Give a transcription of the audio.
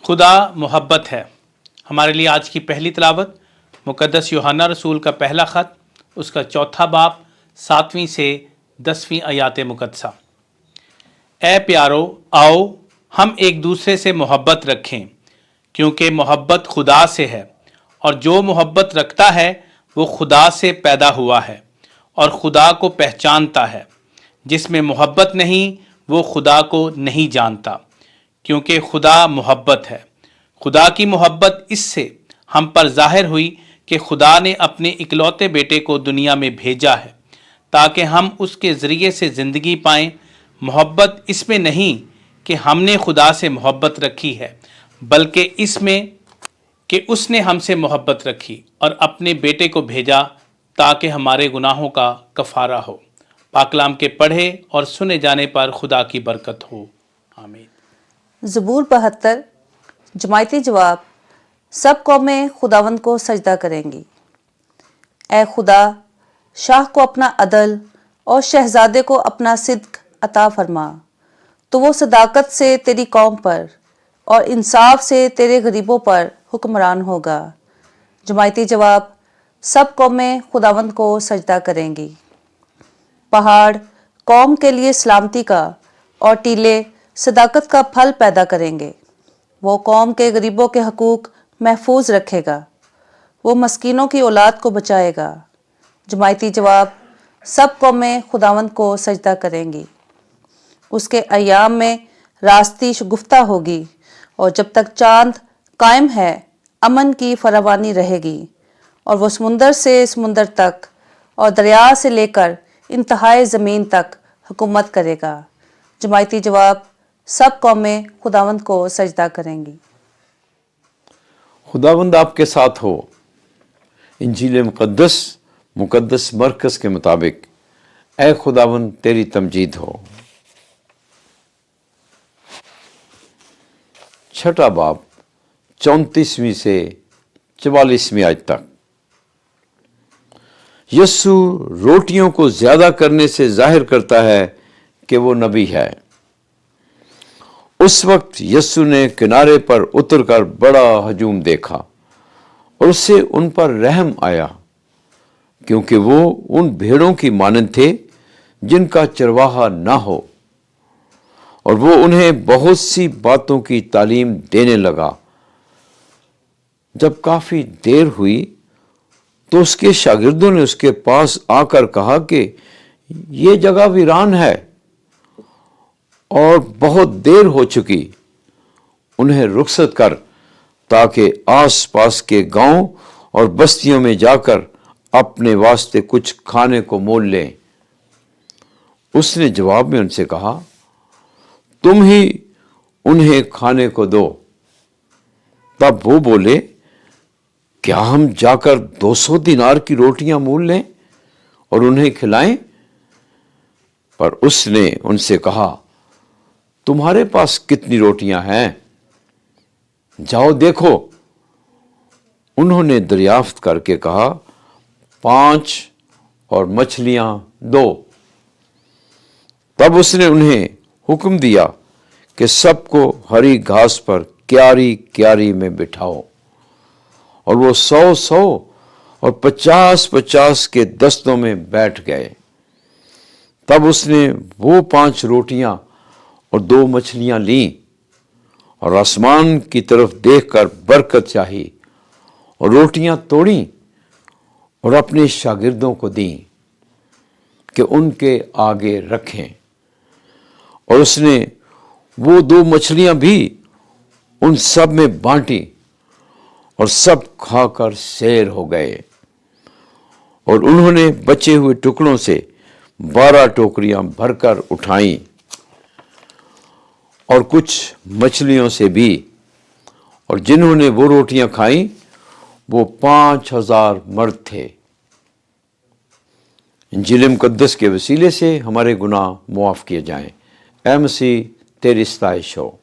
खुदा मोहब्बत है। हमारे लिए आज की पहली तिलावत मुकद्दस यूहन्ना रसूल का पहला ख़त, उसका चौथा बाब 7वीं से 10वीं आयात मुकद्दसा। ए प्यारो, आओ हम एक दूसरे से मोहब्बत रखें, क्योंकि मोहब्बत खुदा से है, और जो मोहब्बत रखता है वो खुदा से पैदा हुआ है और खुदा को पहचानता है। जिसमें मोहब्बत नहीं वो खुदा को नहीं जानता, क्योंकि खुदा मोहब्बत है। खुदा की मोहब्बत इससे हम पर ज़ाहिर हुई कि खुदा ने अपने इकलौते बेटे को दुनिया में भेजा है ताकि हम उसके ज़रिए से ज़िंदगी पाएं। मोहब्बत इसमें नहीं कि हमने खुदा से मोहब्बत रखी है, बल्कि इसमें कि उसने हमसे मोहब्बत रखी और अपने बेटे को भेजा ताकि हमारे गुनाहों का कफ़ारा हो। पाकलाम के पढ़े और सुने जाने पर खुदा की बरकत हो। आमीन। ज़बूर 72। जमायती जवाब। सब कौमें खुदावंद को सजदा करेंगी। ए खुदा, शाह को अपना अदल और शहजादे को अपना सिद्क अता फरमा, तो वो सदाकत से तेरी कौम पर और इंसाफ से तेरे गरीबों पर हुक्मरान होगा। जमायती जवाब। सब कौमें खुदावंद को सजदा करेंगी। पहाड़ कौम के लिए सलामती का और टीले सदाकत का फल पैदा करेंगे। वो कौम के गरीबों के हकूक महफूज रखेगा, वो मस्कीनों की औलाद को बचाएगा। जमायती जवाब। सब कौमें खुदावंद को सजदा करेंगी। उसके अय्याम में रास्ती शगुफ्ता होगी, और जब तक चांद कायम है अमन की फरावानी रहेगी, और वो समुंदर से समुंदर तक और दरिया से लेकर इंतहाए ज़मीन तक हुकूमत करेगा। जमायती जवाब। सब कौमें खुदावंद को सजदा करेंगी। खुदावंद आपके साथ हो। इंजील मुकद्दस मरकज़ के मुताबिक ए खुदावंद तेरी तमजीद हो। छठा बाब 34वीं से 44वीं आयत तक। यस्सु रोटियों को ज्यादा करने से जाहिर करता है कि वो नबी है। उस वक्त यस्सु ने किनारे पर उतरकर बड़ा हजूम देखा और उससे उन पर रहम आया, क्योंकि वो उन भेड़ों की मानंद थे जिनका चरवाहा ना हो, और वो उन्हें बहुत सी बातों की तालीम देने लगा। जब काफी देर हुई तो उसके शागिर्दों ने उसके पास आकर कहा कि ये जगह वीरान है और बहुत देर हो चुकी, उन्हें रुखसत कर ताकि आस पास के गांव और बस्तियों में जाकर अपने वास्ते कुछ खाने को मोल लें। उसने जवाब में उनसे कहा, तुम ही उन्हें खाने को दो। तब वो बोले, क्या हम जाकर 200 दिनार की रोटियां मोल लें और उन्हें खिलाएं? पर उसने उनसे कहा, तुम्हारे पास कितनी रोटियां हैं? जाओ देखो। उन्होंने दरियाफ्त करके कहा, 5 और मछलियां 2। तब उसने उन्हें हुक्म दिया कि सबको हरी घास पर क्यारी क्यारी में बिठाओ, और वो 100 और 50 के दस्तों में बैठ गए। तब उसने वो 5 रोटियां और 2 मछलियां लीं और आसमान की तरफ देखकर बरकत चाही और रोटियां तोड़ी और अपने शागिर्दों को दी कि उनके आगे रखें। और उसने वो 2 मछलियां भी उन सब में बांटी, और सब खाकर सैर हो गए। और उन्होंने बचे हुए टुकड़ों से 12 टोकरियां भरकर उठाईं, और कुछ मछलियों से भी। और जिन्होंने वो रोटियां खाई वो 5000 मर्द थे। इंजील मुकद्दस के वसीले से हमारे गुनाह मुआफ किए जाएं। ऐ मसीह तेरी सताइश हो।